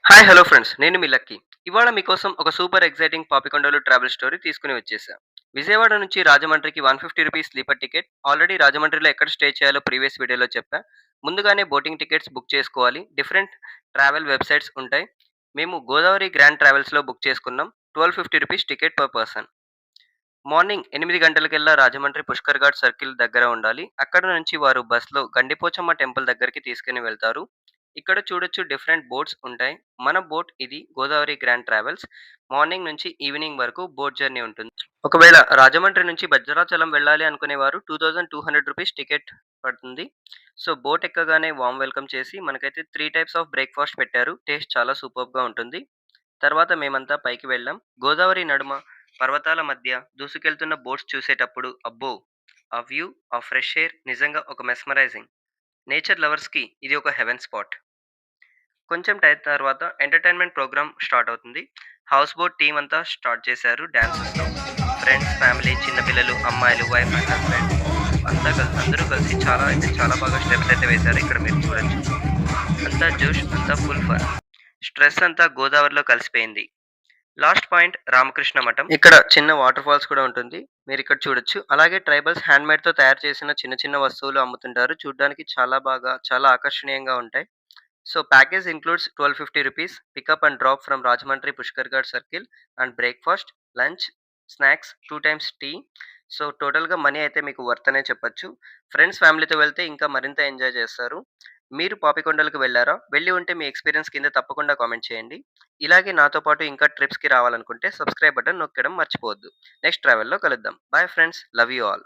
Hi hello friends నేను మీ lucky. ఇవాళ మీకోసం ఒక super exciting Papikondalu travel story తీసుకొని వచ్చేసా. విజయవాడ నుంచి రాజమండ్రికి రూ. 150 స్లీపర్ టికెట్. ఆల్రెడీ రాజమండ్రిలో ఎక్కడ స్టే చేయాలో ప్రీవియస్ వీడియోలో చెప్పా. ముందుగానే బోటింగ్ టికెట్స్ బుక్ చేసుకోవాలి. డిఫరెంట్ ట్రావెల్ వెబ్‌సైట్స్ ఉంటాయి. మేము గోదావరి గ్రాండ్ ట్రావెల్స్‌లో బుక్ చేసుకున్నాం. రూ. 1250 టికెట్ పర్ పర్సన్. మార్నింగ్ 8 గంటలకెల్లా రాజమండ్రి పుష్కర్ ఘాట్ సర్కిల్ దగ్గర ఉండాలి. అక్కడ నుంచి వారు బస్‌లో గండిపోచమ్మ టెంపుల్ దగ్గరికి తీసుకొని వెళ్తారు. ఇక్కడ చూడొచ్చు డిఫరెంట్ బోట్స్ ఉంటాయి. మన బోట్ ఇది గోదావరి గ్రాండ్ ట్రావెల్స్. మార్నింగ్ నుంచి ఈవినింగ్ వరకు బోట్ జర్నీ ఉంటుంది. ఒకవేళ రాజమండ్రి నుంచి భద్రాచలం వెళ్ళాలి అనుకునేవారు రూ. 2200 టికెట్ పడుతుంది. సో, బోట్ ఎక్కగానే వార్మ్ వెల్కమ్ చేసి మనకైతే 3 టైప్స్ ఆఫ్ బ్రేక్‌ఫాస్ట్ పెట్టారు. టేస్ట్ చాలా సూపర్బ్‌గా ఉంటుంది. తర్వాత మేమంతా పైకి వెళ్ళాం. గోదావరి నడుమ పర్వతాల మధ్య దూసుకెళ్తున్న బోట్స్ చూసేటప్పుడు అబ్బో! ఆ వ్యూ, ఆ ఫ్రెష్ ఎయిర్ నిజంగా ఒక మెస్మరైజింగ్. నేచర్ లవర్స్‌కి ఇది ఒక హెవెన్ స్పాట్. కొంచెం టైం తర్వాత ఎంటర్‌టైన్‌మెంట్ ప్రోగ్రామ్ స్టార్ట్ అవుతుంది. హౌస్ బోట్ టీమ్ అంతా స్టార్ట్ చేశారు డాన్సెస్‌తో. ఫ్రెండ్స్, ఫ్యామిలీ, చిన్న పిల్లలు, అమ్మాయిలు, వైఫ్ అండ్ హస్బెండ్ అందరూ కలిసి చాలా అంటే చాలా బాగా స్టెప్స్ అయితే వేశారు. ఇక్కడ మీరు చూడొచ్చు. అంతా జోష్, అంతా ఫుల్ ఫన్. స్ట్రెస్ అంతా గోదావరిలో కలిసిపోయింది. లాస్ట్ పాయింట్ రామకృష్ణ మఠం. ఇక్కడ చిన్న వాటర్ ఫాల్స్ కూడా ఉంటుంది. మీరిక్కడ చూడొచ్చు. అలాగే ట్రైబల్స్ హ్యాండ్‌మేడ్‌తో తయారు చేసిన చిన్న చిన్న వస్తువులు అమ్ముతుంటారు. చూడ్డానికి చాలా బాగా, చాలా ఆకర్షణీయంగా ఉంటాయి. సో, ప్యాకేజ్ ఇంక్లూడ్స్ రూ. 1250 pickup and drop from Rajahmundry Pushkar ghat circle and breakfast, lunch, snacks, 2 times tea. So, టోటల్‌గా మనీ అయితే మీకు వర్త్ అనే చెప్పొచ్చు. ఫ్రెండ్స్, ఫ్యామిలీతో వెళ్తే ఇంకా మరింత ఎంజాయ్ చేస్తారు. మీరు పాపికొండలకు వెళ్లారా? వెళ్లి ఉంటే మీ ఎక్స్‌పీరియన్స్ కింద తప్పకుండా కామెంట్ చేయండి. ఇలాగే నాతో పాటు ఇంకా ట్రిప్స్‌కి రావాలనుకుంటే సబ్స్క్రైబ్ బటన్ నొక్కడం మర్చిపోవద్దు. నెక్స్ట్ ట్రావెల్‌లో కలుద్దాం. Bye friends. Love you all.